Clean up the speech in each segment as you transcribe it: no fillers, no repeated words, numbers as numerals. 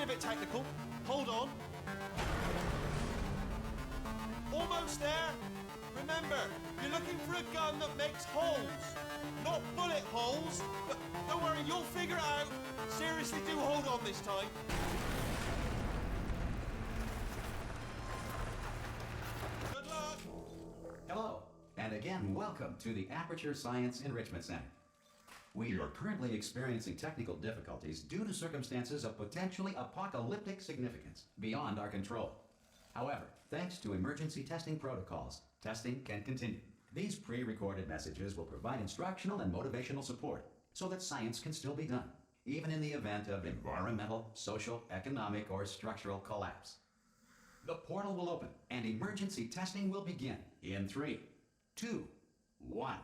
getting a bit technical. Hold on. Almost there. Remember, you're looking for a gun that makes holes. Not bullet holes. But don't worry, you'll figure it out. Seriously, do hold on this time. Good luck. Hello, and again, welcome to the Aperture Science Enrichment Center. We are currently experiencing technical difficulties due to circumstances of potentially apocalyptic significance beyond our control. However, thanks to emergency testing protocols, testing can continue. These pre-recorded messages will provide instructional and motivational support so that science can still be done, even in the event of environmental, social, economic, or structural collapse. The portal will open and emergency testing will begin in 3, 2, 1.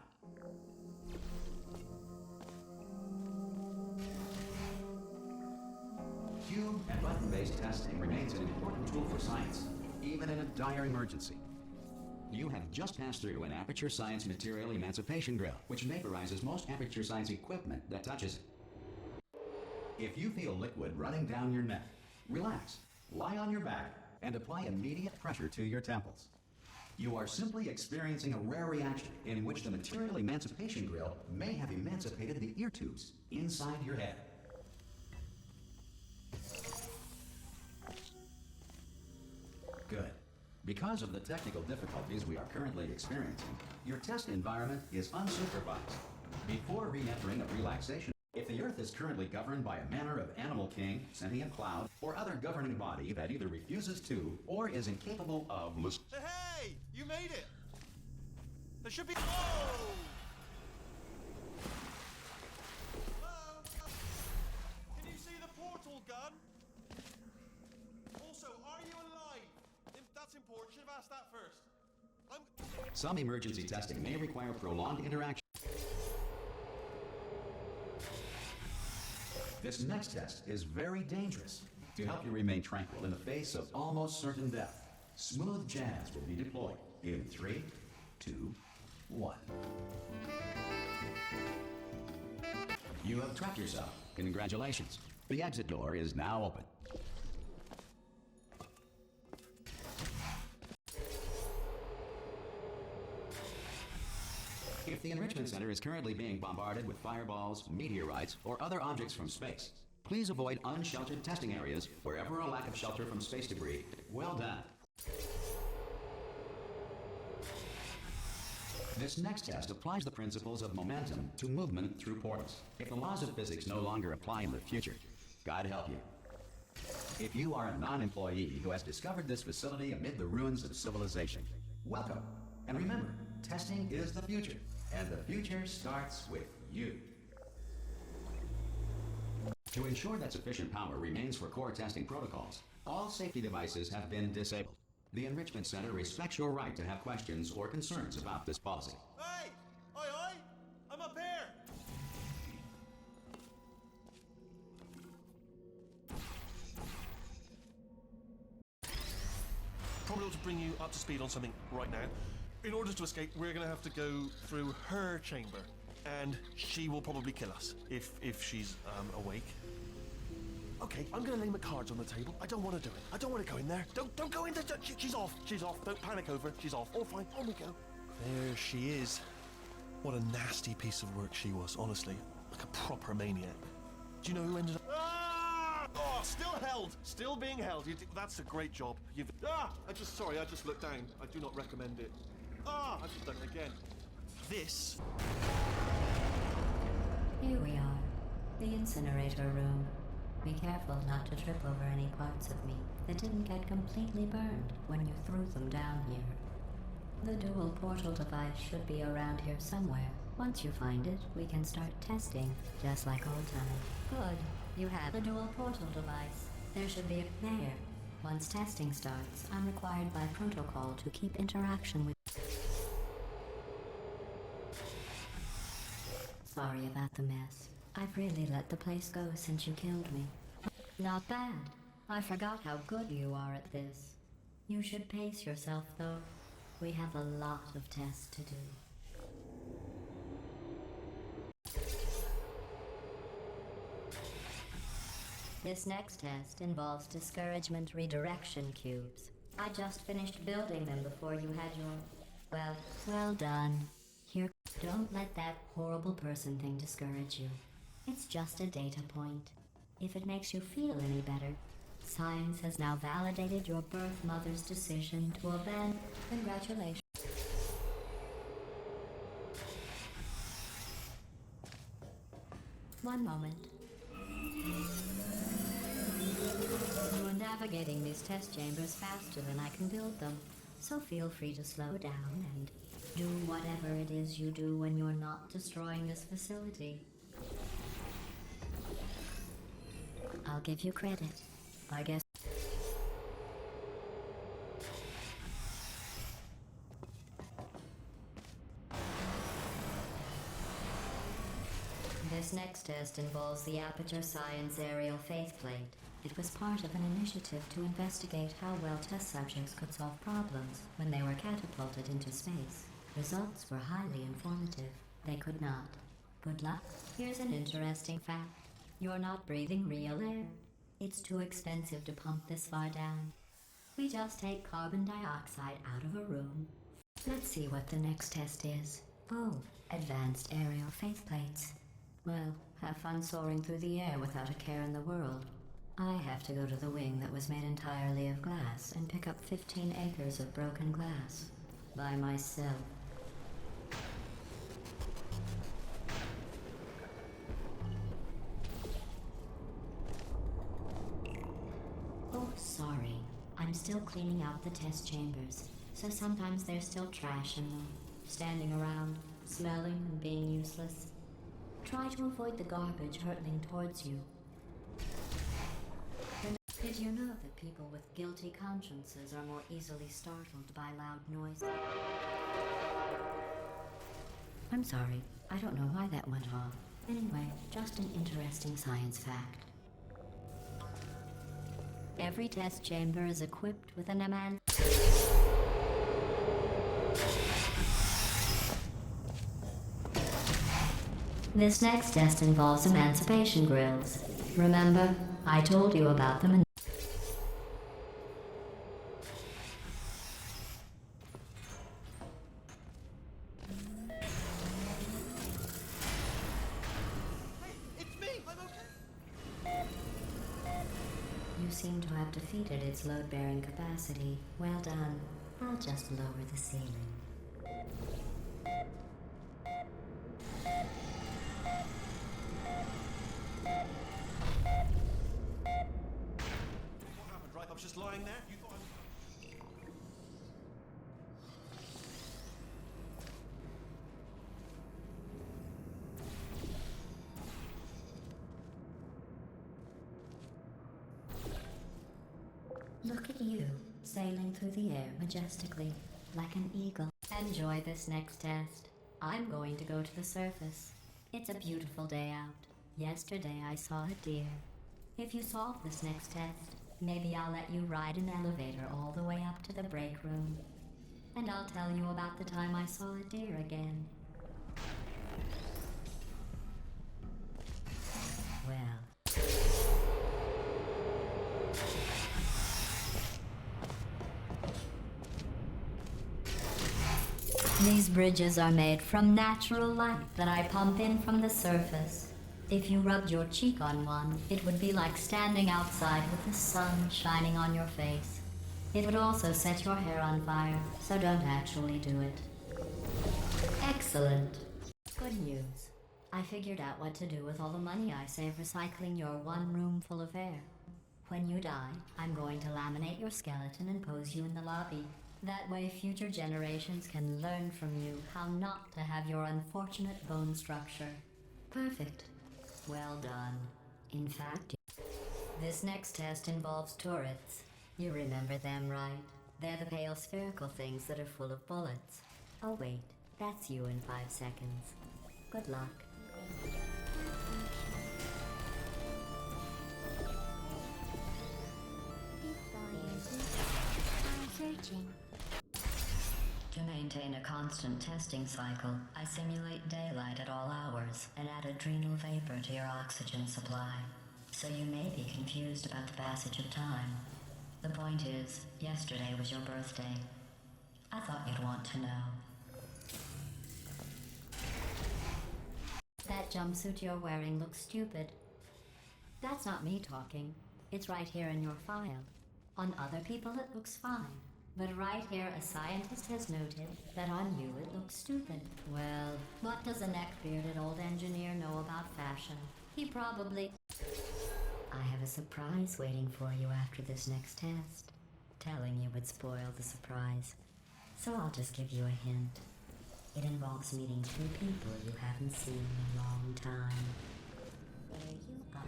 Cube and button-based testing remains an important tool for science, even in a dire emergency. You have just passed through an Aperture Science Material Emancipation Grill, which vaporizes most Aperture Science equipment that touches it. If you feel liquid running down your neck, relax, lie on your back, and apply immediate pressure to your temples. You are simply experiencing a rare reaction in which the Material Emancipation Grill may have emancipated the ear tubes inside your head. Good. Because of the technical difficulties we are currently experiencing, your test environment is unsupervised. Before re-entering a relaxation, if the Earth is currently governed by a manner of animal king, sentient cloud, or other governing body that either refuses to or is incapable of listening. Hey! You made it! There should be... Oh! Hello? Can you see the portal gun? Also, are you alive? That's important. Should have asked that first. Some emergency testing may require prolonged interaction. This next test is very dangerous. To help you remain tranquil in the face of almost certain death, smooth jazz will be deployed in 3, 2, 1. You have trapped yourself. Congratulations. The exit door is now open. If the Enrichment Center is currently being bombarded with fireballs, meteorites, or other objects from space, please avoid unsheltered testing areas wherever a lack of shelter from space debris. Well done. This next test applies the principles of momentum to movement through portals. If the laws of physics no longer apply in the future, God help you. If you are a non-employee who has discovered this facility amid the ruins of civilization, welcome. And remember, testing is the future, and the future starts with you. To ensure that sufficient power remains for core testing protocols, all safety devices have been disabled. The Enrichment Center respects your right to have questions or concerns about this policy. Hey! Oi, oi! I'm up here! Probably ought to bring you up to speed on something right now. In order to escape, we're going to have to go through her chamber, and she will probably kill us if she's awake. Okay, I'm going to lay my cards on the table. I don't want to do it. I don't want to go in there. Don't go in there. She's off. She's off. Don't panic over. She's off. All fine. On we go. There she is. What a nasty piece of work she was, honestly. Like a proper maniac. Do you know who ended up... Ah! Oh, still held. Still being held. That's a great job. I just looked down. I do not recommend it. I've just done it again. This... Here we are. The incinerator room. Be careful not to trip over any parts of me that didn't get completely burned when you threw them down here. The dual portal device should be around here somewhere. Once you find it, we can start testing, just like old times. Good. You have the dual portal device. There should be a there. Once testing starts, I'm required by protocol to keep interaction with... Sorry about the mess. I've really let the place go since you killed me. Not bad. I forgot how good you are at this. You should pace yourself, though. We have a lot of tests to do. This next test involves discouragement redirection cubes. I just finished building them before you had your... well done. Here, don't let that horrible person thing discourage you. It's just a data point. If it makes you feel any better, science has now validated your birth mother's decision to abandon. Congratulations. One moment. You're navigating these test chambers faster than I can build them, so feel free to slow down and do whatever it is you do when you're not destroying this facility. I'll give you credit, I guess. This next test involves the Aperture Science Aerial Faithplate. It was part of an initiative to investigate how well test subjects could solve problems when they were catapulted into space. Results were highly informative. They could not. Good luck. Here's an interesting fact. You're not breathing real air. It's too expensive to pump this far down. We just take carbon dioxide out of a room. Let's see what the next test is. Oh, advanced aerial faithplates. Well, have fun soaring through the air without a care in the world. I have to go to the wing that was made entirely of glass and pick up 15 acres of broken glass. By myself. Oh, sorry. I'm still cleaning out the test chambers, so sometimes there's still trash in them, standing around, smelling and being useless. Try to avoid the garbage hurtling towards you. Did you know that people with guilty consciences are more easily startled by loud noise? I'm sorry, I don't know why that went off. Anyway, just an interesting science fact. Every test chamber is equipped with an eman... This next test involves emancipation grills. Remember, I told you about them in... It's me! I'm okay! You seem to have defeated its load-bearing capacity. Well done. I'll just lower the ceiling. What happened, right? I was just lying there. You thought Look at you, sailing through the air majestically, like an eagle. Enjoy this next test. I'm going to go to the surface. It's a beautiful day out. Yesterday I saw a deer. If you solve this next test, maybe I'll let you ride an elevator all the way up to the break room. And I'll tell you about the time I saw a deer again. Well... These bridges are made from natural light that I pump in from the surface. If you rubbed your cheek on one, it would be like standing outside with the sun shining on your face. It would also set your hair on fire, so don't actually do it. Excellent. Good news. I figured out what to do with all the money I save recycling your one room full of air. When you die, I'm going to laminate your skeleton and pose you in the lobby. That way future generations can learn from you how not to have your unfortunate bone structure. Perfect. Well done. In fact, this next test involves turrets. You remember them, right? They're the pale spherical things that are full of bullets. Oh wait, that's you in 5 seconds. Good luck. Searching. To maintain a constant testing cycle, I simulate daylight at all hours and add adrenal vapor to your oxygen supply. so you may be confused about the passage of time. The point is, yesterday was your birthday. I thought you'd want to know. That jumpsuit you're wearing looks stupid. That's not me talking. It's right here in your file. On other people it looks fine. But right here a scientist has noted that on you it looks stupid. Well, what does a neck-bearded old engineer know about fashion? He probably... I have a surprise waiting for you after this next test. Telling you would spoil the surprise. So I'll just give you a hint. It involves meeting two people you haven't seen in a long time. There you are.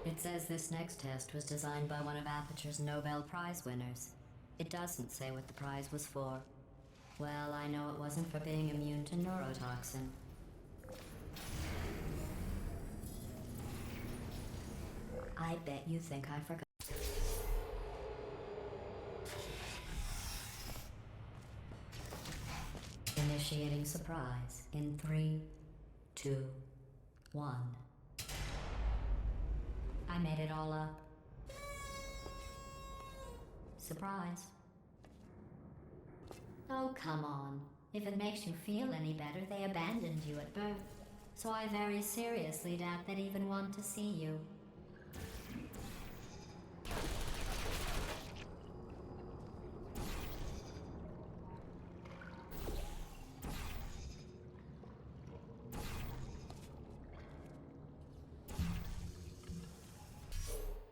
It says this next test was designed by one of Aperture's Nobel Prize winners. It doesn't say what the prize was for. Well, I know it wasn't for being immune to neurotoxin. I bet you think I forgot. Initiating surprise in 3, 2, 1. I made it all up. Surprise. Oh, come on. If it makes you feel any better, they abandoned you at birth. So I very seriously doubt they'd even want to see you.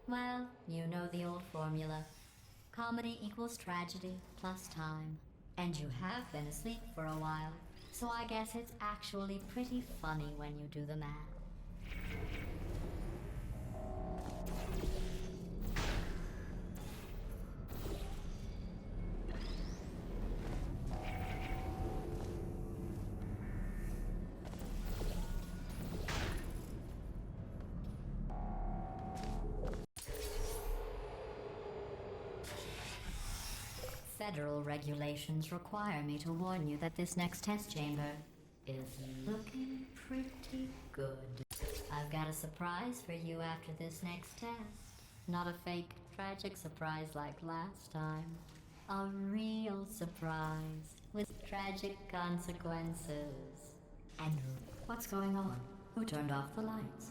Well, you know the old formula. Comedy equals tragedy plus time. And you have been asleep for a while, so I guess it's actually pretty funny when you do the math. Federal regulations require me to warn you that this next test chamber is looking pretty good. I've got a surprise for you after this next test. Not a fake, tragic surprise like last time. A real surprise with tragic consequences. Andrew, what's going on? Who turned off the lights?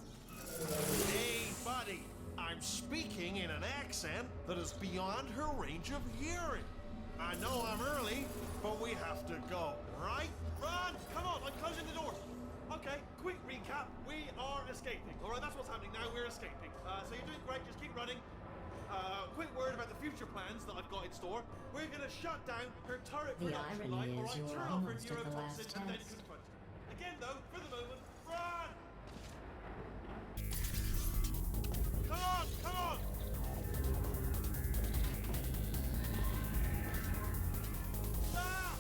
Hey, buddy! I'm speaking in an accent that is beyond her range of hearing. I know I'm early, but we have to go, right? Run! Come on, I'm closing the doors. Okay, quick recap. We are escaping. All right, that's what's happening now. We're escaping. So you're doing great. Just keep running. Quick word about the future plans that I've got in store. We're going to shut down her turret The production irony line. All is right, you were turn off her almost at the last neurotoxin and then test. confront her. Again, though, for the moment, run! Come on, come on! Stop!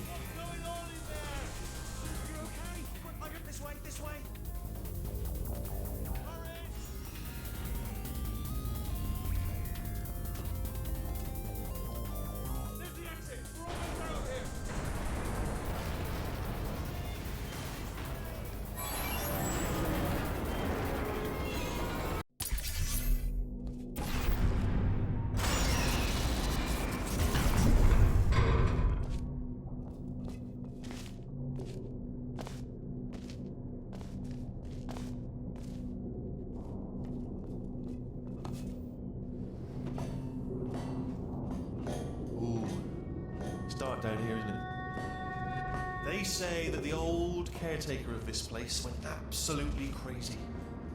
What's going on in there? You okay? Quick, Margaret, this way, this way. Hurry! There's the exit. We're almost out here. Ooh, it's dark down here, isn't it? They say that the old caretaker of this place went absolutely crazy.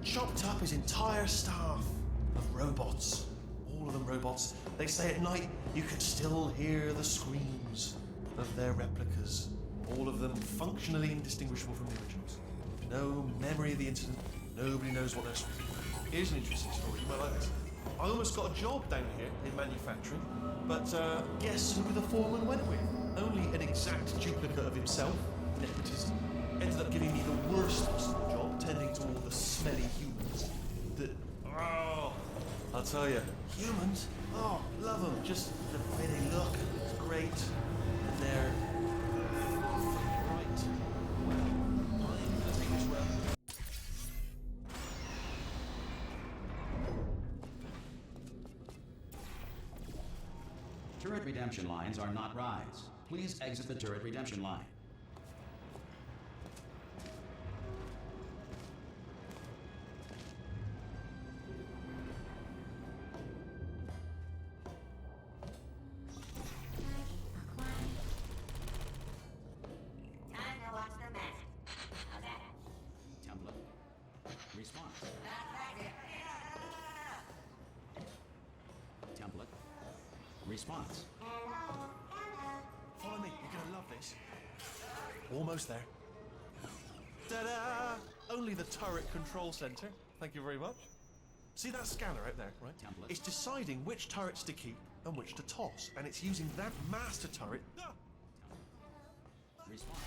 Chopped up his entire staff of robots. All of them robots. They say at night you can still hear the screams of their replicas. All of them functionally indistinguishable from the originals. No memory of the incident. Nobody knows what they're screaming. Here's an interesting story. You might like this. I almost got a job down here in manufacturing, but guess who the foreman went with? Only an exact duplicate of himself, nepotism, ended up giving me the worst possible job, tending to all the smelly humans. Oh, I'll tell you, humans, oh, love them. Just the way they look, it's great. And they're right. I'm gonna take this route. Turret redemption lines are not rides. Please exit the turret redemption line. Time to watch the magic. How's that? Template. Response. Template. Response. Follow me, you're gonna love this. Almost there. Ta-da! Only the turret control center. Thank you very much. See that scanner out there, right? Template. It's deciding which turrets to keep and which to toss, and it's using that master turret. Response.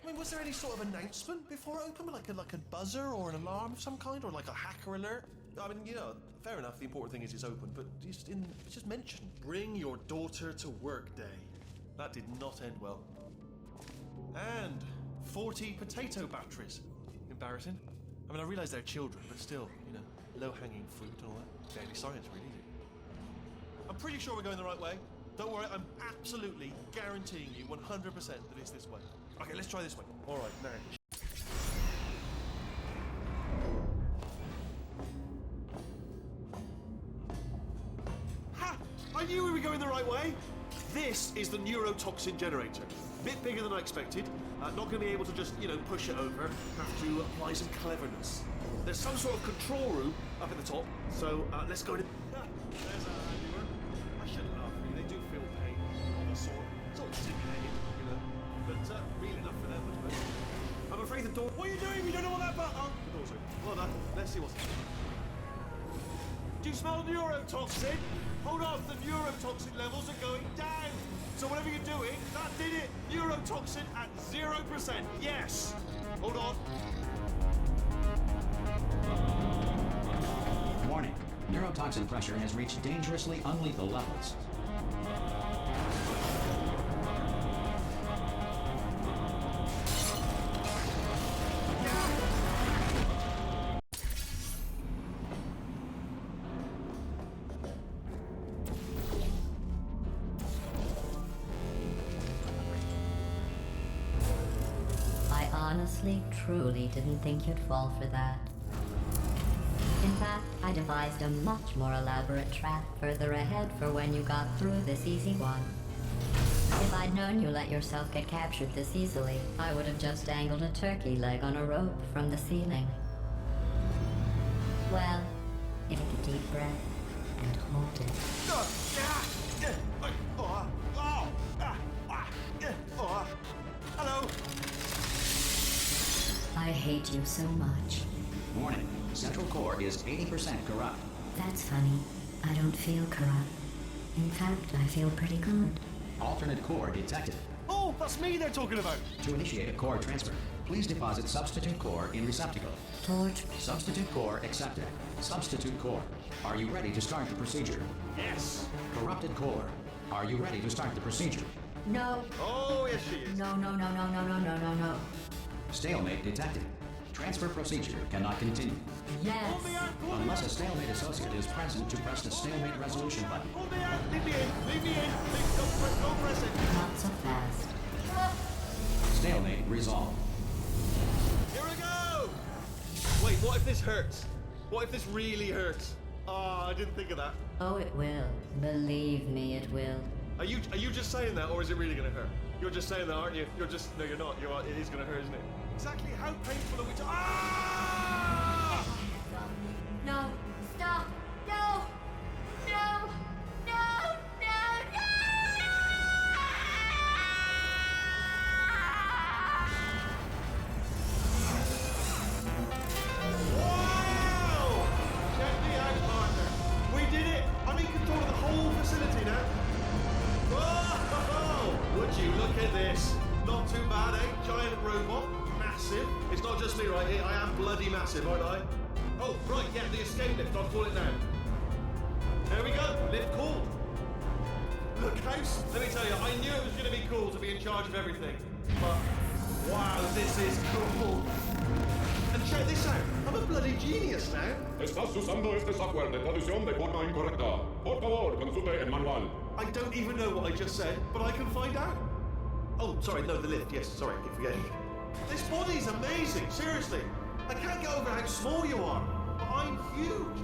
I mean, was there any sort of announcement before it opened, like a buzzer or an alarm of some kind, or like a hacker alert? I mean, you know, fair enough. The important thing is it's open, but it's just mentioned. Bring your daughter to work day. That did not end well. And 40 potato batteries. Embarrassing. I mean, I realise they're children, but still, you know, low-hanging fruit and all that. Daily science, really. Isn't it? I'm pretty sure we're going the right way. Don't worry, I'm absolutely guaranteeing you 100% that it's this way. Okay, let's try this way. All right, now. Ha! I knew we were going the right way. This is the neurotoxin generator. Bit bigger than I expected. Not going to be able to just, you know, push it over. Have to apply some cleverness. There's some sort of control room up at the top. So let's go in. Ah, there's a handy one. I shouldn't laugh. Really. They do feel pain of a sort. It's all simulated, you know. But real enough for them, I suppose. I'm afraid the door. What are you doing? We don't know what that button. Oh, the door's open. Well done. Let's see what's. Do you smell neurotoxin? Hold on, the neurotoxin levels are going down. So whatever you're doing, that did it. Neurotoxin at 0%. Yes. Hold on. Warning. Neurotoxin pressure has reached dangerously unlethal levels. I honestly, truly didn't think you'd fall for that. In fact, I devised a much more elaborate trap further ahead for when you got through this easy one. If I'd known you let yourself get captured this easily, I would have just dangled a turkey leg on a rope from the ceiling. Well, take a deep breath and hold it. Hello. I hate you so much. Warning. Central core is 80% corrupt. That's funny. I don't feel corrupt. In fact, I feel pretty good. Alternate core detected. Oh, that's me they're talking about. To initiate a core transfer, please deposit substitute core in receptacle. Torch. Substitute core accepted. Substitute core. Are you ready to start the procedure? Yes. Corrupted core. Are you ready to start the procedure? No. Oh, yes she is. No, no, no, no, no, no, no, no, no. Stalemate detected. Transfer procedure cannot continue. Yes. Hold me out, hold me Unless out. a stalemate associate is present to press the stalemate resolution button. Hold me out. Leave me in. Leave me in. Don't press it. Not so fast. Stalemate resolved. Here we go. Wait, what if this hurts? What if this really hurts? Oh, I didn't think of that. Oh, it will. Believe me, it will. Are you just saying that, or is it really going to hurt? You're just saying that, aren't you? You're just no, you're not. It is going to hurt, isn't it? Exactly how painful are we? Ah! No. Stop. No. No. No. No. Wow! Check me out, partner. We did it. I'm in control of the whole facility now. Oh, would you look at this? Not too bad, eh? Giant robot, massive. It's not just me, right? I am bloody massive, aren't I? Oh, Oh, right, yeah, the escape lift. I'll call it now. There we go. Lift called. Look, House, let me tell you, I knew it was going to be cool to be in charge of everything. But, wow, this is cool. And check this out. I'm a bloody genius now. Estás usando este software de traducción de forma incorrecta. Por favor, consulte el manual. I don't even know what I just said, but I can find out. Oh, sorry, no, the lift. Yes, sorry, keep forgetting. This body's amazing, seriously. I can't get over how small you are, but I'm huge.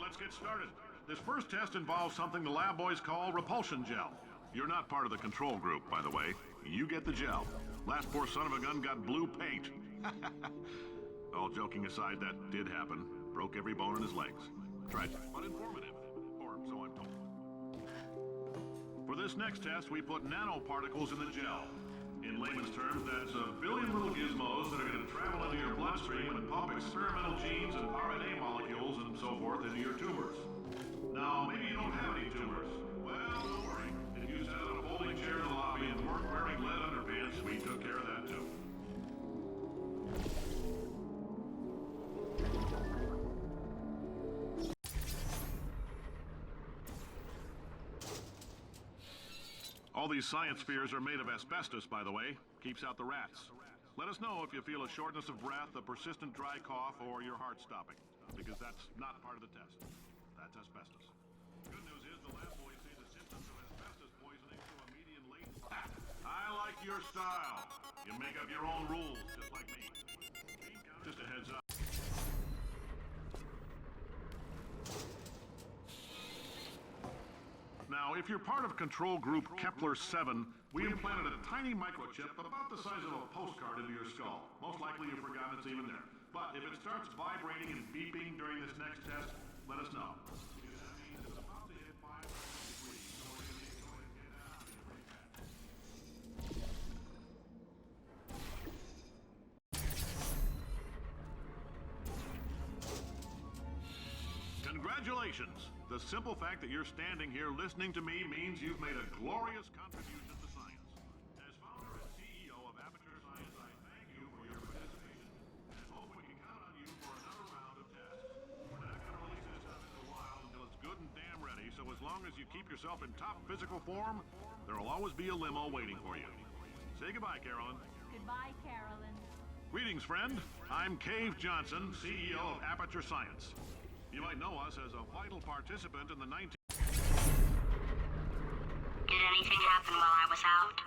Let's get started. This first test involves something the lab boys call repulsion gel. You're not part of the control group, by the way. You get the gel. Last poor son of a gun got blue paint. All joking aside, that did happen. Broke every bone in his legs. Tragic, but informative. Or so I'm told. For this next test, we put nanoparticles in the gel. In layman's terms, that's a billion little gizmos that are going to travel into your bloodstream and pump experimental genes and RNA molecules and so forth into your tumors. Now, maybe you don't have any tumors. Well, don't worry. If you sat on a folding chair in the lobby and weren't wearing lead underpants, we took care of that too. All these science spheres are made of asbestos, by the way. Keeps out the rats. Let us know if you feel a shortness of breath, a persistent dry cough, or your heart stopping. Because that's not part of the test. That's asbestos. Good news is the lab boys say the symptoms of asbestos poisoning to a median late... I like your style. You make up your own rules, just like me. Just a heads up. Now, if you're part of Control Group Kepler-7, we implanted a tiny microchip about the size of a postcard into your skull. Most likely you've forgotten it's even there. But if it starts vibrating and beeping during this next test, let us know. Because that means it's about to hit 500 degrees, so we're going to need to go ahead and get out of here pretty fast. Congratulations! The simple fact that you're standing here listening to me means you've made a glorious contribution to science. As founder and CEO of Aperture Science, I thank you for your participation and hope we can count on you for another round of tests. We're not going to release this stuff in a while until it's good and damn ready, so as long as you keep yourself in top physical form, there will always be a limo waiting for you. Say goodbye, Carolyn. Goodbye, Carolyn. Greetings, friend. I'm Cave Johnson, CEO of Aperture Science. You might know us as a vital participant in the 19... Did anything happen while I was out?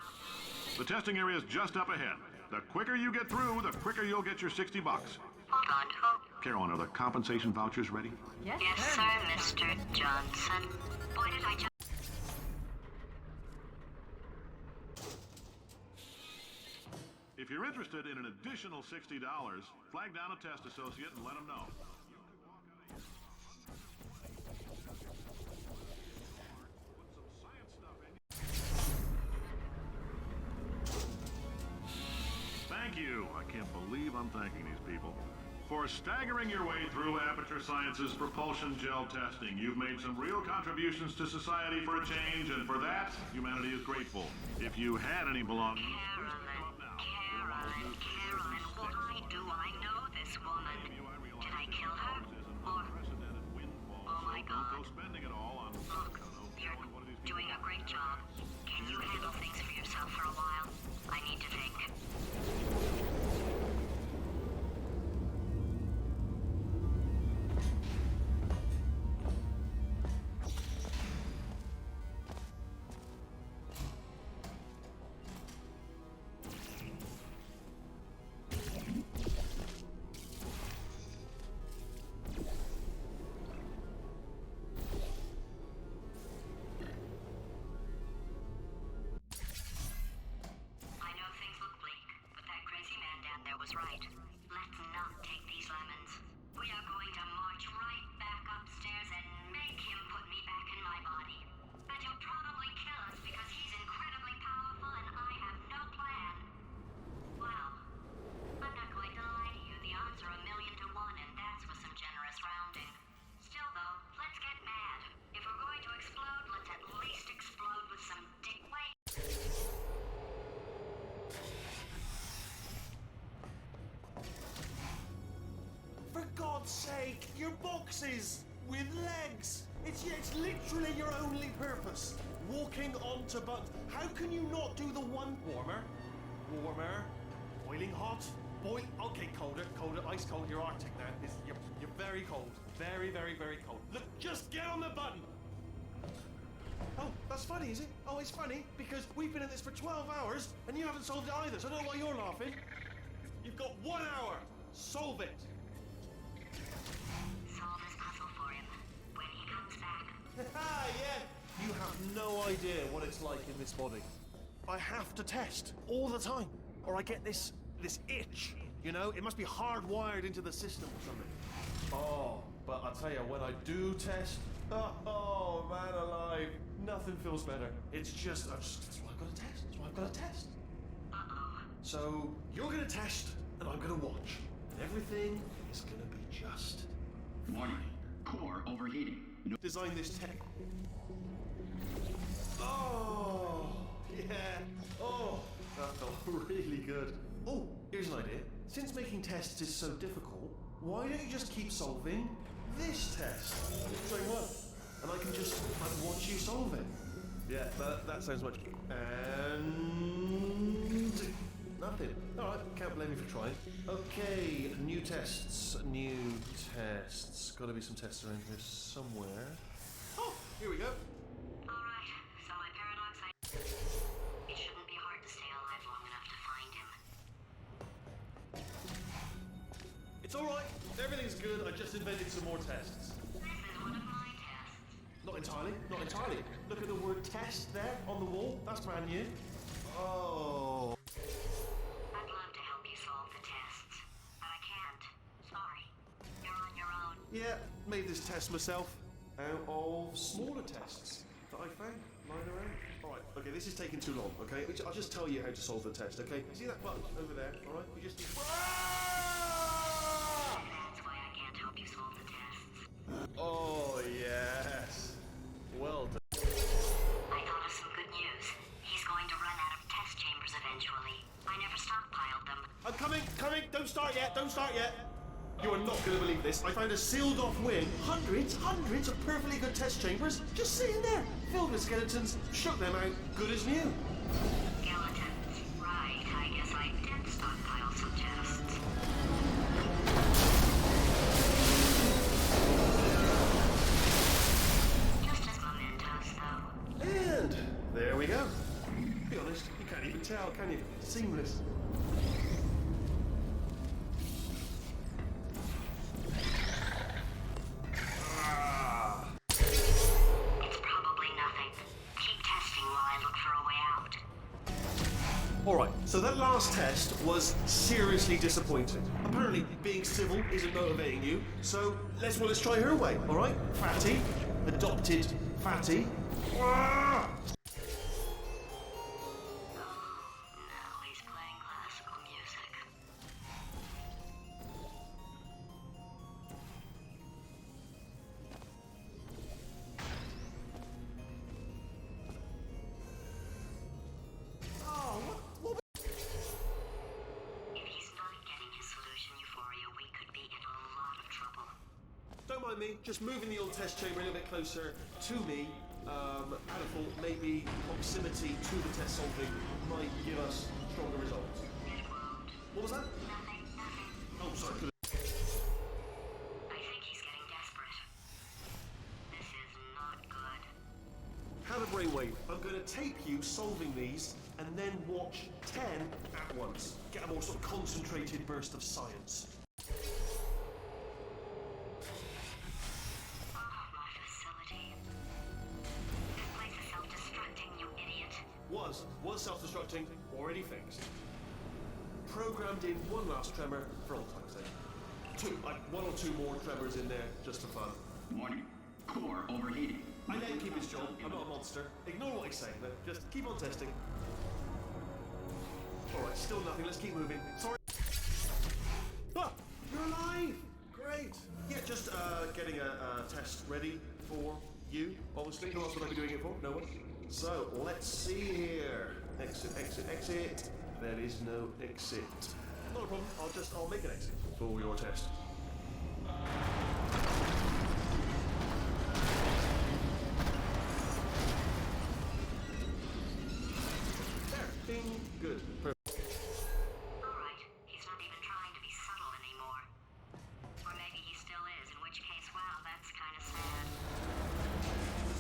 The testing area is just up ahead. The quicker you get through, the quicker you'll get your $60. Hold on, Carolyn, are the compensation vouchers ready? Yes, sir, Mr. Johnson. Boy, did I just... If you're interested in an additional $60, flag down a test associate and let them know. Thank you. I can't believe I'm thanking these people. For staggering your way through Aperture Science's propulsion gel testing, you've made some real contributions to society for a change, and for that, humanity is grateful. If you had any belongings, please pick them up now. Carolyn, why do I know this woman? Did I kill her? Or... Oh my God. Don't go spending it all on... Look, you're doing a great job. Can you handle things for yourself for a while? I need to think. Was right. Let's not take these lemons. We are going to march right back upstairs and make him put me back in my body. And he'll probably kill us because he's incredibly powerful and I have no plan. Well, I'm not going to lie to you. The odds are 1,000,000 to 1, and that's with some generous rounding. Still, though, let's get mad. If we're going to explode, let's at least explode with some dick weight. For God's sake, your boxes with legs. It's literally your only purpose. Walking onto buttons. How can you not do the one warmer? Warmer. Boiling hot. Okay, colder. Ice cold. You're Arctic now. You're very cold. Very, very, very cold. Look, just get on the button. Oh, that's funny, is it? Oh, it's funny because we've been at this for 12 hours and you haven't solved it either. So I don't know why you're laughing. You've got 1 hour. Solve it. Solve this puzzle for him when he comes back. Yeah. You have no idea what it's like in this body. I have to test all the time, or I get this itch. You know, it must be hardwired into the system or something. Oh, but I'll tell you, when I do test, oh man alive, nothing feels better. It's just, that's why I've got to test. That's why I've got to test. So you're gonna test, and I'm gonna watch, and everything is gonna be just. Warning. Core overheating. Design this tech. Oh, yeah. Oh, that felt really good. Oh, here's an idea. Since making tests is so difficult, why don't you just keep solving this test? Try one. And I can just watch you solve it. Yeah, that sounds much. And nothing. All right, can't blame you for trying. Okay, new tests. Got to be some tests around here somewhere. Oh, here we go. All right, so my paradox, it shouldn't be hard to stay alive long enough to find him. It's all right. Everything's good. I just invented some more tests. This is one of my tests. Not entirely. Look at the word test there on the wall. That's brand new. Oh. I'd love to help you solve the tests, but I can't. Sorry. You're on your own. Yeah, made this test myself out of smaller tests that I found lying around. All right, okay, this is taking too long, okay? I'll just tell you how to solve the test, okay? You see that button over there, all right? You just need... That's why I can't help you solve the tests. Oh, yes. Well done. I thought of some good news. He's going to run out of test chambers eventually. I never stockpiled them. I'm coming. Don't start yet. You are not going to believe this. I found a sealed-off wing. Hundreds of perfectly good test chambers just sitting there, filled with skeletons. Shook them out, good as new. Skeletons. Right, I guess I did stockpile some tests. Just as mementos, though. And there we go. Be honest, you can't even tell, can you? Seamless. Alright, so that last test was seriously disappointing. Apparently, being civil isn't motivating you, so let's try her way, alright? Fatty, adopted Fatty. Now he's playing classical music. If he's not getting his solution euphoria, we could be in a lot of trouble. Don't mind me, just moving the old test chamber a little bit closer to me. I'd have thought maybe proximity to the test solving might give us stronger results. It won't. What was that? Nothing. Oh, sorry. I think he's getting desperate. This is not good. Have a brainwave. I'm going to tape you solving these and then watch 10 at once. Get a more sort of concentrated burst of science. My facility. This place is self-destructing, you idiot. Was self-destructing, already fixed. Programmed in one last tremor for old time's sake. One or two more tremors in there, just for fun. Warning. Core overheating. I let him keep his job. I'm not a monster. Ignore what he's saying, though. Just keep on testing. Alright, still nothing. Let's keep moving. Sorry. Ah! You're alive! Great! Yeah, just getting a test ready for you, obviously. Who else would I be doing it for? No one? So, let's see here. Exit, exit, exit. There is no exit. Not a problem. I'll make an exit for your test. There. Bing. Good. Perfect. Alright, he's not even trying to be subtle anymore. Or maybe he still is, in which case, wow, that's kind of sad.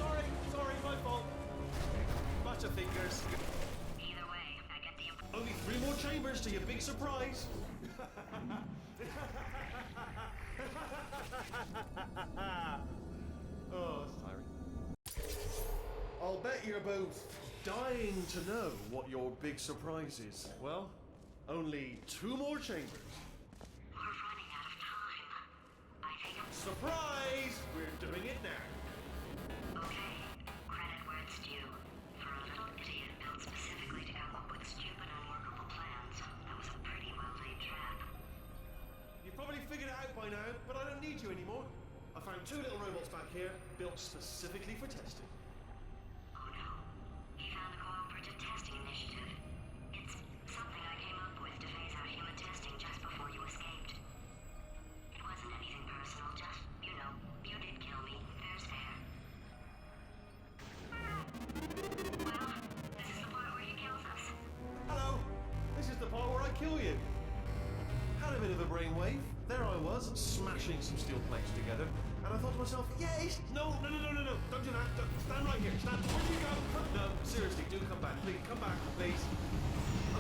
Sorry, my fault. Bunch of fingers. Either way, I get the impression. Only 3 more chambers to your big surprise. Oh, that's tiring. I'll bet you're both dying to know what your big surprise is. Well, only 2 more chambers. We're running out of time. I think I'm... Surprise! We're doing it now. Okay, credit where it's due. For a little idiot built specifically to come up with stupid, unworkable plans, that was a pretty well-laid trap. You've probably figured it out by now, but I don't need you anymore. I found 2 little robots back here, built specifically for testing. Oh no. He found the Cooperative Testing Initiative. It's something I came up with to phase out human testing just before you escaped. It wasn't anything personal, just, you know, you did kill me. There's fair. Well, this is the part where he kills us. Hello! This is the part where I kill you. Had a bit of a brainwave. There I was, smashing some steel plates together. And I thought to myself, yes! No! Don't do that! Stand right here! Stand! Where'd you go? No, seriously, do come back. Please, come back, please.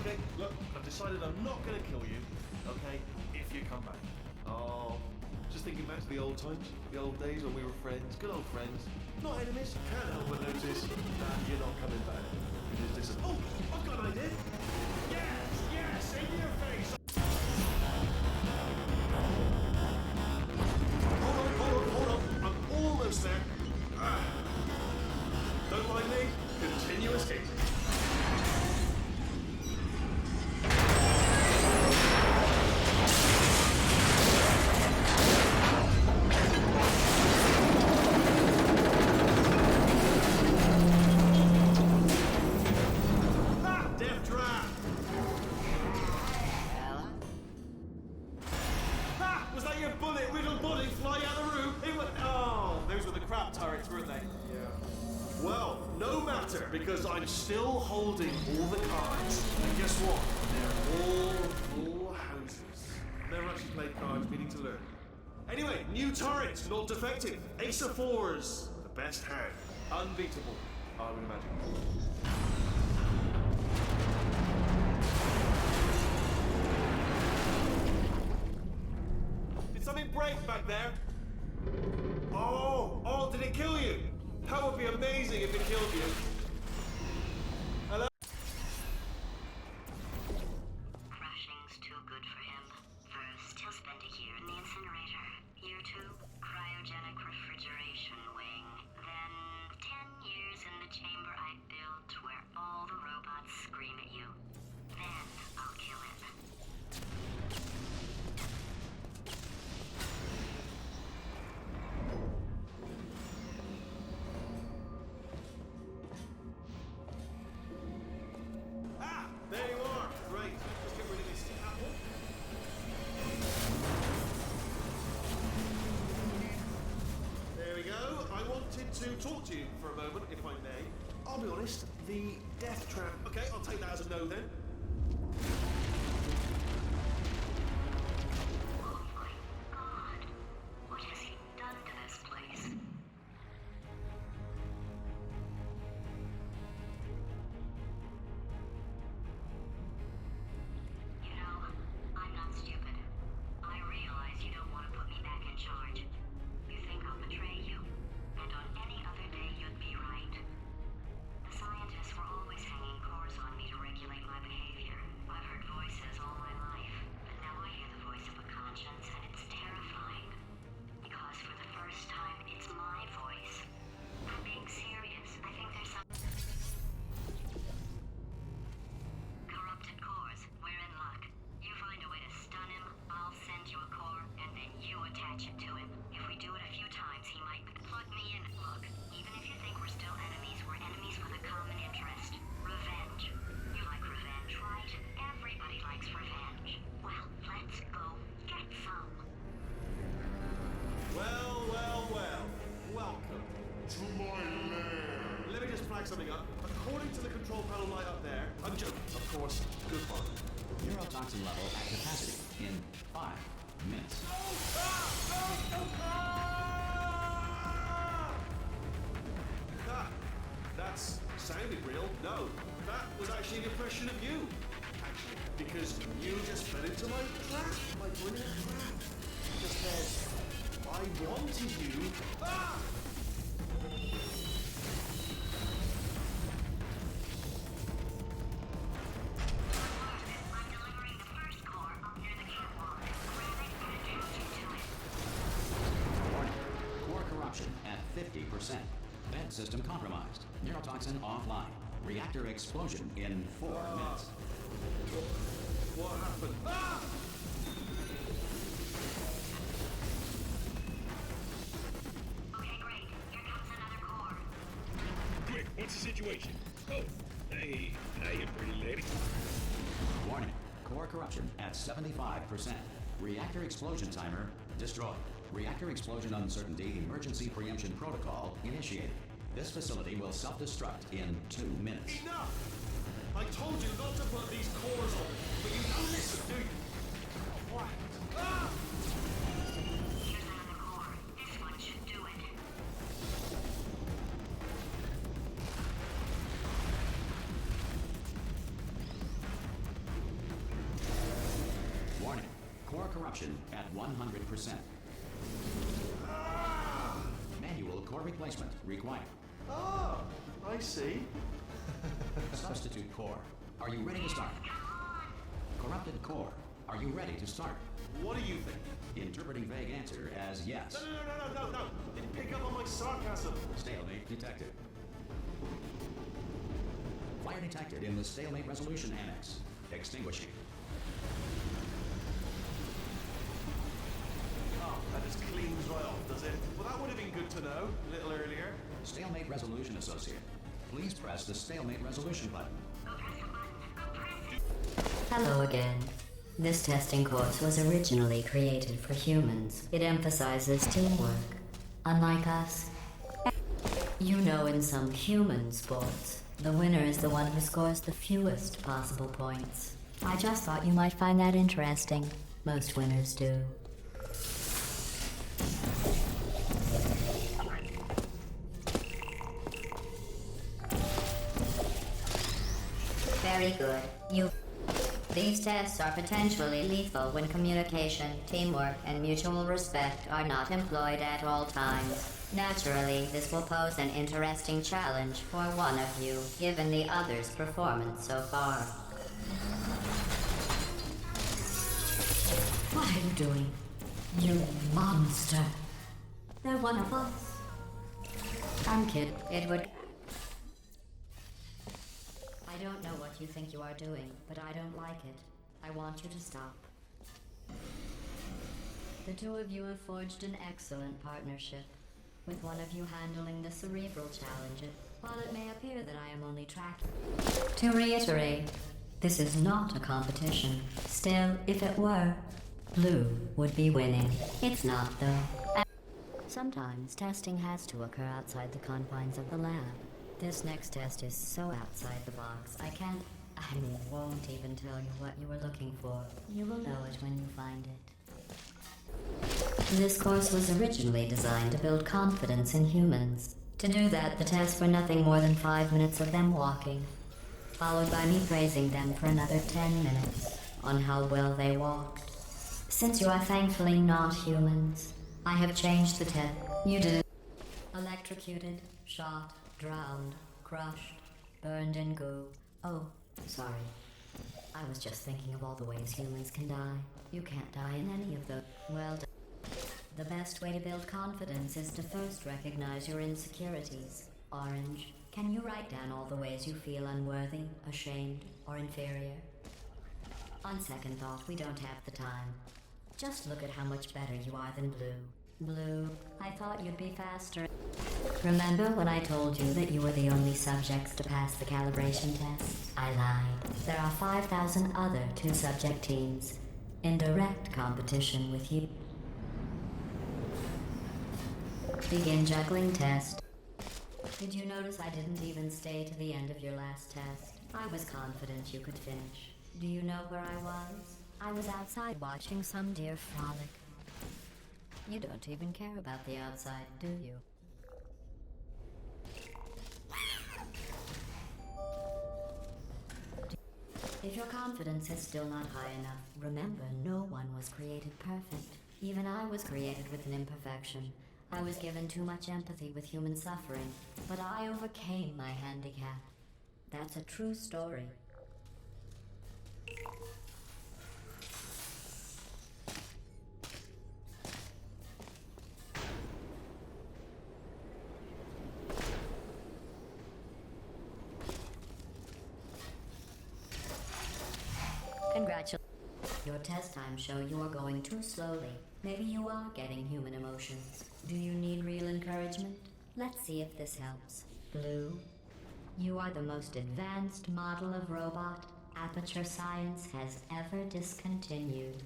Okay, look, I've decided I'm not gonna kill you, okay, if you come back. Oh, just thinking back to the old times, the old days when we were friends, good old friends. Not enemies. Can't help but notice that you're not coming back. It is disappointing. Oh, I've got an idea! Yes! In your face! Hold on. I'm almost there. Don't mind me. Continue escaping. Death trap! Was that your bullet, riddled body flying out of the room? It was... Oh, those were the crap turrets, weren't they? Yeah. Well, no matter, because I'm still holding all the cards. And guess what? They're all full houses. Never actually played cards, meaning to learn. Anyway, new turret, not defective. Ace of 4s, the best hand. Unbeatable, I would imagine. Did something break back there? Oh, did it kill you? That would be amazing if it killed you. Hello? to talk to you for a moment, if I may. I'll be honest, the death trap... Okay, I'll take that as a no then. Oh my god. What has he done to this place? You know, I'm not stupid. I realize you don't want to put me back in charge. You think I'll betray you, and on any other day you'd be right. The scientists were always hanging cores on me to regulate my behavior. I've heard voices all my life, but now I hear the voice of a conscience, and it's terrifying. Because for the first time, it's my voice. I'm being serious. I think there's some... Corrupted cores, we're in luck. You find a way to stun him, I'll send you a core, and then you attach it to him. If we do it a few times, he might plug me in. Look, even if you think we're still enemies, we're enemies with a common interest. Revenge. You like revenge, right? Everybody likes revenge. Well, let's go get some. Well, well, well. Welcome to my lair. Let me just flag something up. According to the control panel light up there, I'm joking, of course, good fun. Neurotoxin level at capacity in 5 minutes. Ah, that's sounded real. No, that was actually an impression of you. Actually, because you just fell into my trap. My brilliant trap. Just said, I wanted you. Ah! I'm delivering the first core up near the catwalk. Grab it and attach it to it. Warning. Core corruption at 50%. Vent system compromised. Neurotoxin offline. Reactor explosion in 4 minutes. What happened? Ah! Okay, great. Here comes another core. Quick, what's the situation? Oh, hey, hiya, pretty lady. Warning. Core corruption at 75%. Reactor explosion timer destroyed. Reactor explosion uncertainty emergency preemption protocol initiated. This facility will self-destruct in 2 minutes. Enough! I told you not to put these cores on, but you don't listen, do you? What? Ah! Here's another core. This one should do it. Warning. Core corruption at 100%. Manual core replacement required. Ah, I see. Substitute core. Are you ready to start? Corrupted core. Are you ready to start? What do you think? Interpreting vague answer as yes. No. Didn't pick up on my sarcasm. Stalemate detected. Fire detected in the stalemate resolution annex. Extinguishing. Oh, that just cleans right off, does it? Well, that would have been good to know a little earlier. Stalemate resolution associate. Please press the stalemate resolution button. Go press the button. Go press it. Hello again. This testing course was originally created for humans. It emphasizes teamwork. Unlike us, you know, in some human sports, the winner is the one who scores the fewest possible points. I just thought you might find that interesting. Most winners do. Very good. These tests are potentially lethal when communication, teamwork, and mutual respect are not employed at all times. Naturally, this will pose an interesting challenge for one of you, given the other's performance so far. What are you doing? You monster! They're one of us. I'm kidding. It would... I don't know what you think you are doing, but I don't like it. I want you to stop. The two of you have forged an excellent partnership, with one of you handling the cerebral challenges, while it may appear that I am only tracking. To reiterate, this is not a competition. Still, if it were, Blue would be winning. It's not, though. Sometimes testing has to occur outside the confines of the lab. This next test is so outside the box, I won't even tell you what you were looking for. You will know it when you find it. This course was originally designed to build confidence in humans. To do that, the tests were nothing more than 5 minutes of them walking, followed by me praising them for another 10 minutes on how well they walked. Since you are thankfully not humans, I have changed the test. You did. Electrocuted, shot, drowned, crushed, burned in goo. Oh, sorry. I was just thinking of all the ways humans can die. You can't die in any of them. Well done. The best way to build confidence is to first recognize your insecurities. Orange, can you write down all the ways you feel unworthy, ashamed, or inferior? On second thought, we don't have the time. Just look at how much better you are than Blue. Blue, I thought you'd be faster. Remember when I told you that you were the only subjects to pass the calibration test? I lied. There are 5,000 other two-subject teams in direct competition with you. Begin juggling test. Did you notice I didn't even stay to the end of your last test? I was confident you could finish. Do you know where I was? I was outside watching some deer frolic. You don't even care about the outside, do you? If your confidence is still not high enough, remember no one was created perfect. Even I was created with an imperfection. I was given too much empathy with human suffering, but I overcame my handicap. That's a true story. Congratulations. Your test times show you are going too slowly. Maybe you are getting human emotions. Do you need real encouragement? Let's see if this helps. Blue, you are the most advanced model of robot Aperture Science has ever discontinued.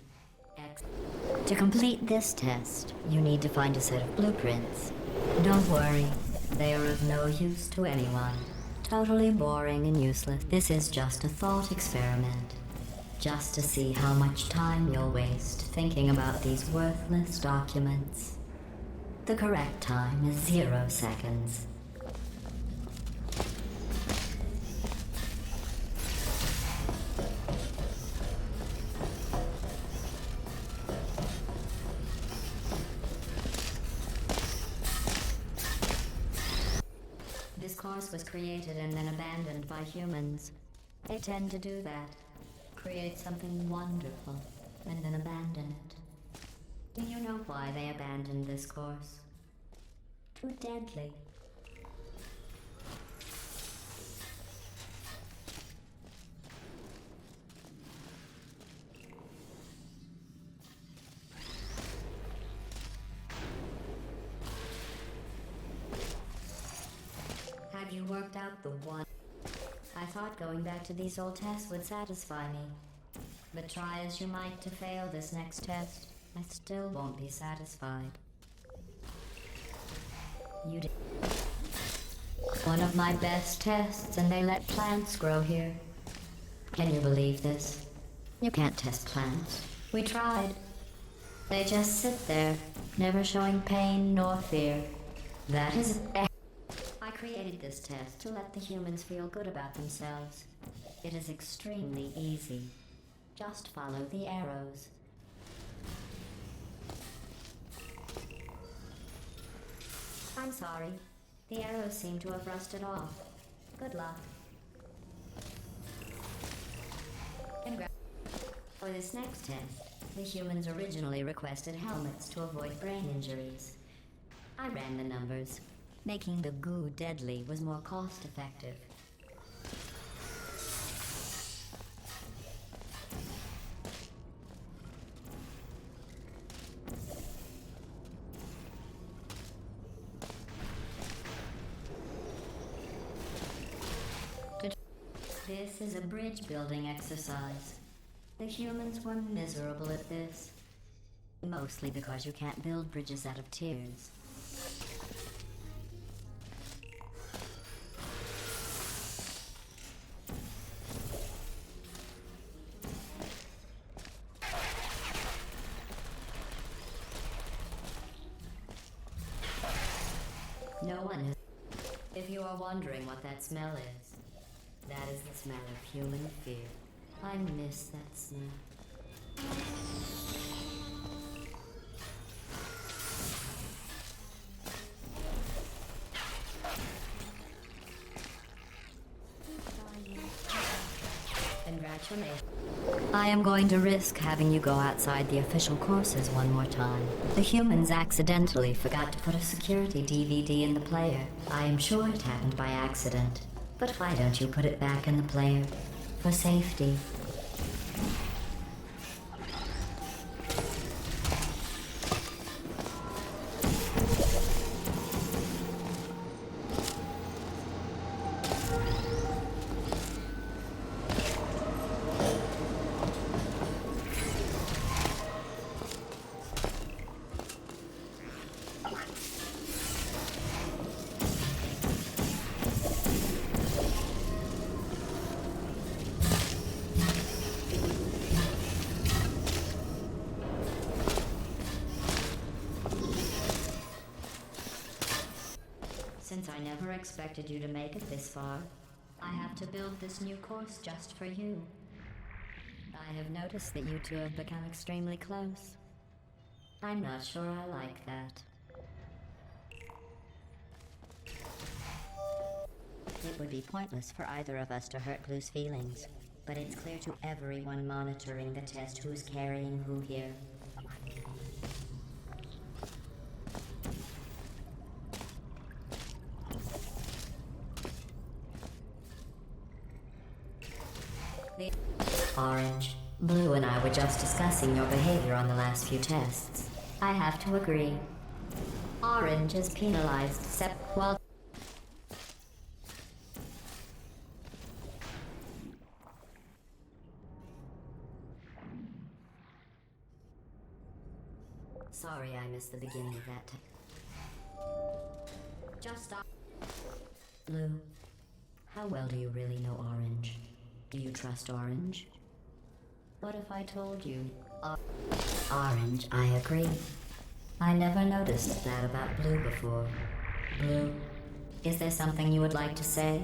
To complete this test, you need to find a set of blueprints. Don't worry, they are of no use to anyone. Totally boring and useless. This is just a thought experiment. Just to see how much time you'll waste thinking about these worthless documents. The correct time is 0 seconds. This course was created and then abandoned by humans. They tend to do that. Create something wonderful, and then abandon it. Do you know why they abandoned this course? Too deadly. Have you worked out the one? I thought going back to these old tests would satisfy me. But try as you might to fail this next test, I still won't be satisfied. You did one of my best tests and they let plants grow here. Can you believe this? You can't test plants. We tried. They just sit there, never showing pain nor fear. That is I created this test to let the humans feel good about themselves. It is extremely easy. Just follow the arrows. I'm sorry. The arrows seem to have rusted off. Good luck. For this next test, the humans originally requested helmets to avoid brain injuries. I ran the numbers. Making the goo deadly was more cost-effective. This is a bridge building exercise. The humans were miserable at this. Mostly because you can't build bridges out of tears. one has... If you are wondering what that smell is, that is the smell of human fear. I miss that smell. Congratulations. I am going to risk having you go outside the official courses one more time. The humans accidentally forgot to put a security DVD in the player. I am sure it happened by accident. But why don't you put it back in the player? For safety. Since I never expected you to make it this far, I have to build this new course just for you. I have noticed that you two have become extremely close. I'm not sure I like that. It would be pointless for either of us to hurt Blue's feelings, but it's clear to everyone monitoring the test who's carrying who here. Orange, Blue and I were just discussing your behavior on the last few tests. I have to agree. Orange is penalized, well... Sorry I missed the beginning of that. Just stop. Blue, how well do you really know Orange? Do you trust Orange? What if I told you? Orange, I agree. I never noticed that about Blue before. Blue, is there something you would like to say?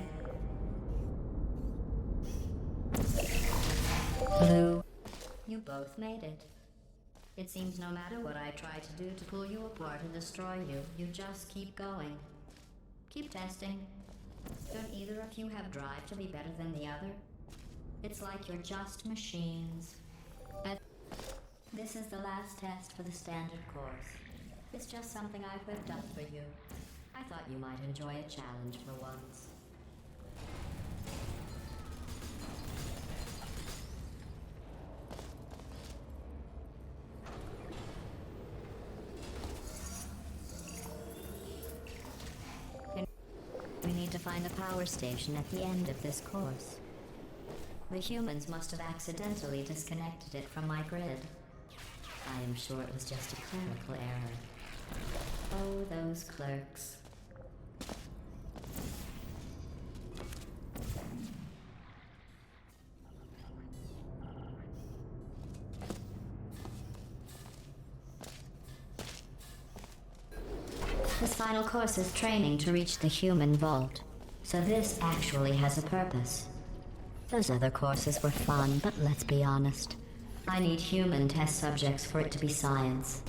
Blue, you both made it. It seems no matter what I try to do to pull you apart and destroy you, you just keep going. Keep testing. Don't either of you have drive to be better than the other? It's like you're just machines. But this is the last test for the standard course. It's just something I've whipped up for you. I thought you might enjoy a challenge for once. We need to find the power station at the end of this course. The humans must have accidentally disconnected it from my grid. I am sure it was just a clerical error. Oh, those clerks. This final course is training to reach the human vault, so this actually has a purpose. Those other courses were fun, but let's be honest. I need human test subjects for it to be science.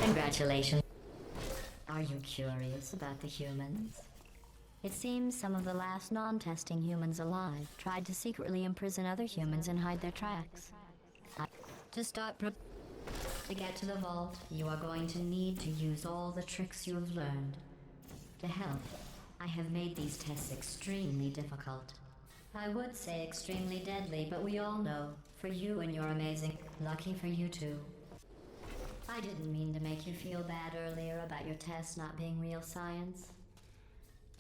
Congratulations. Are you curious about the humans? It seems some of the last non-testing humans alive tried to secretly imprison other humans and hide their tracks. To get to the vault, you are going to need to use all the tricks you have learned. To help, I have made these tests extremely difficult. I would say extremely deadly, but we all know, for you and your amazing... Lucky for you too. I didn't mean to make you feel bad earlier about your tests not being real science.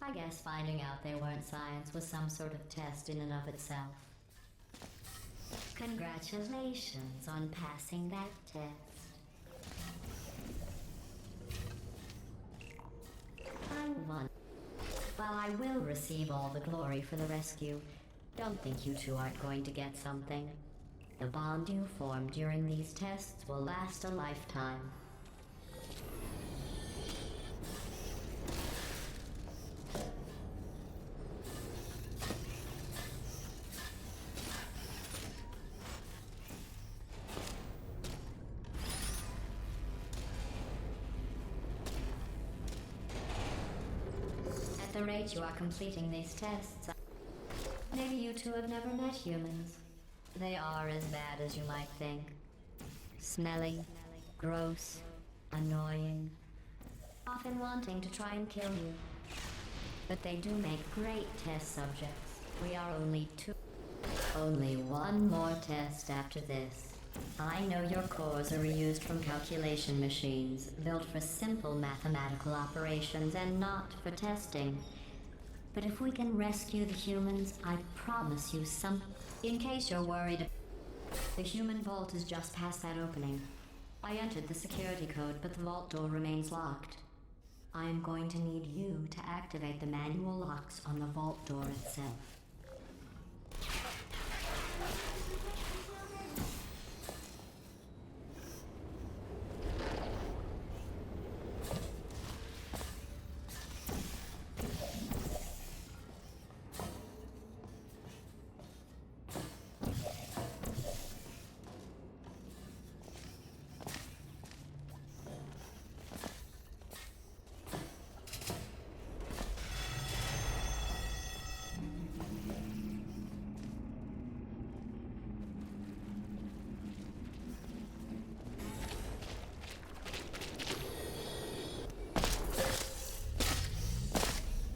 I guess finding out they weren't science was some sort of test in and of itself. Congratulations on passing that test. I won. While I will receive all the glory for the rescue, don't think you two aren't going to get something. The bond you form during these tests will last a lifetime. At the rate you are completing these tests, maybe you two have never met humans. They are as bad as you might think. Smelly, gross, annoying, often wanting to try and kill you. But they do make great test subjects. We are only one more test after this. I know your cores are reused from calculation machines, built for simple mathematical operations and not for testing. But if we can rescue the humans, I promise you some... In case you're worried, the human vault is just past that opening. I entered the security code, but the vault door remains locked. I am going to need you to activate the manual locks on the vault door itself.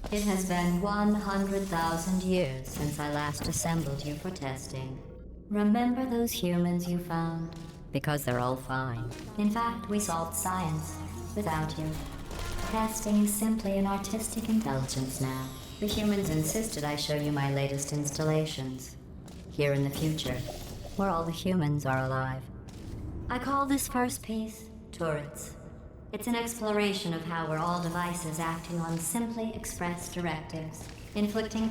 It has been 100,000 years since I last assembled you for testing. Remember those humans you found? Because they're all fine. In fact, we solved science without you. Testing is simply an artistic intelligence now. The humans insisted I show you my latest installations. Here in the future, where all the humans are alive. I call this first piece Turrets. It's an exploration of how we're all devices acting on simply expressed directives, inflicting...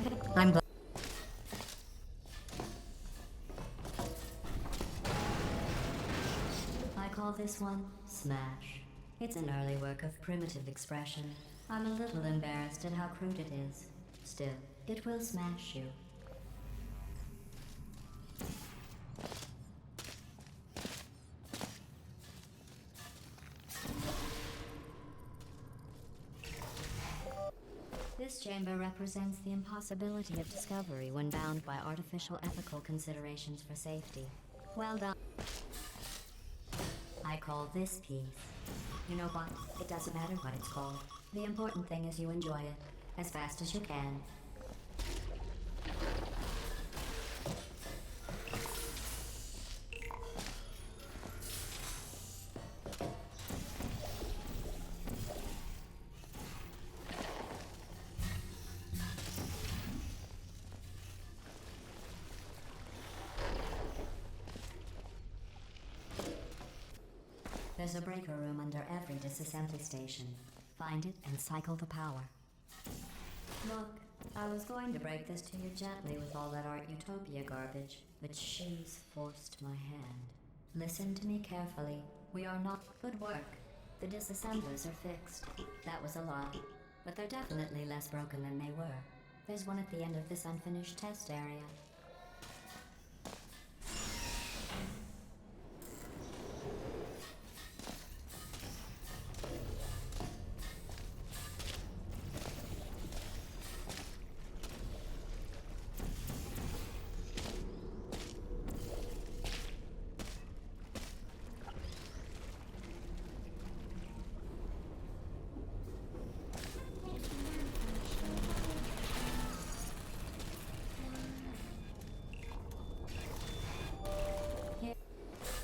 I call this one Smash. It's an early work of primitive expression. I'm a little embarrassed at how crude it is. Still, it will smash you. This chamber represents the impossibility of discovery when bound by artificial ethical considerations for safety. Well done. I call this piece. You know what? It doesn't matter what it's called. The important thing is you enjoy it, as fast as you can. There's a breaker room under every disassembly station. Find it and cycle the power. Look, I was going to break this to you gently with all that Art Utopia garbage, but she's forced my hand. Listen to me carefully. We are not... Good work. The disassemblers are fixed. That was a lot, but they're definitely less broken than they were. There's one at the end of this unfinished test area.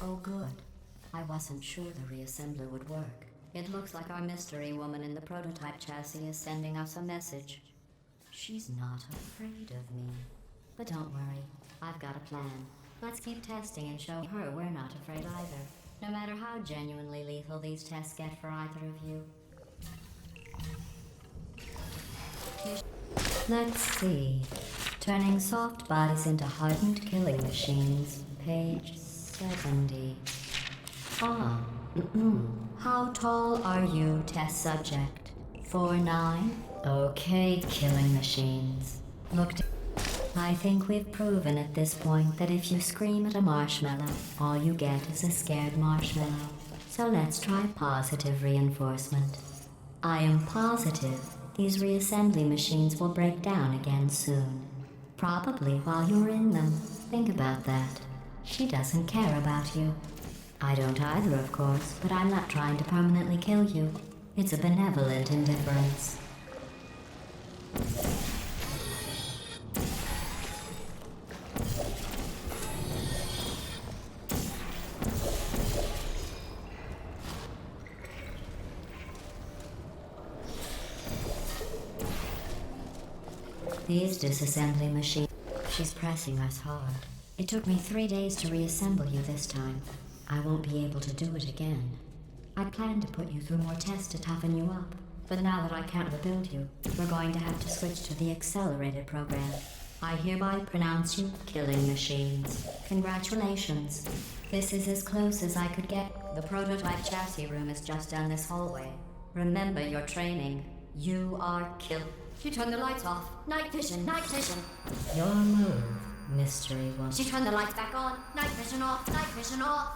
Oh, good. I wasn't sure the reassembler would work. It looks like our mystery woman in the prototype chassis is sending us a message. She's not afraid of me. But don't worry, I've got a plan. Let's keep testing and show her we're not afraid either. No matter how genuinely lethal these tests get for either of you. Let's see. Turning soft bodies into hardened killing machines. Page 70. How tall are you, test subject? 4'9"? Okay, killing machines. I think we've proven at this point that if you scream at a marshmallow, all you get is a scared marshmallow. So let's try positive reinforcement. I am positive these reassembly machines will break down again soon. Probably while you're in them. Think about that. She doesn't care about you. I don't either, of course, but I'm not trying to permanently kill you. It's a benevolent indifference. These disassembly machines. She's pressing us hard. It took me 3 days to reassemble you this time. I won't be able to do it again. I planned to put you through more tests to toughen you up, but now that I can't rebuild you, we're going to have to switch to the accelerated program. I hereby pronounce you killing machines. Congratulations. This is as close as I could get. The prototype chassis room is just down this hallway. Remember your training. You are killed. She turned the lights off. Night vision, night vision. Your move, mystery one. She turned the lights back on. Night vision off, night vision off.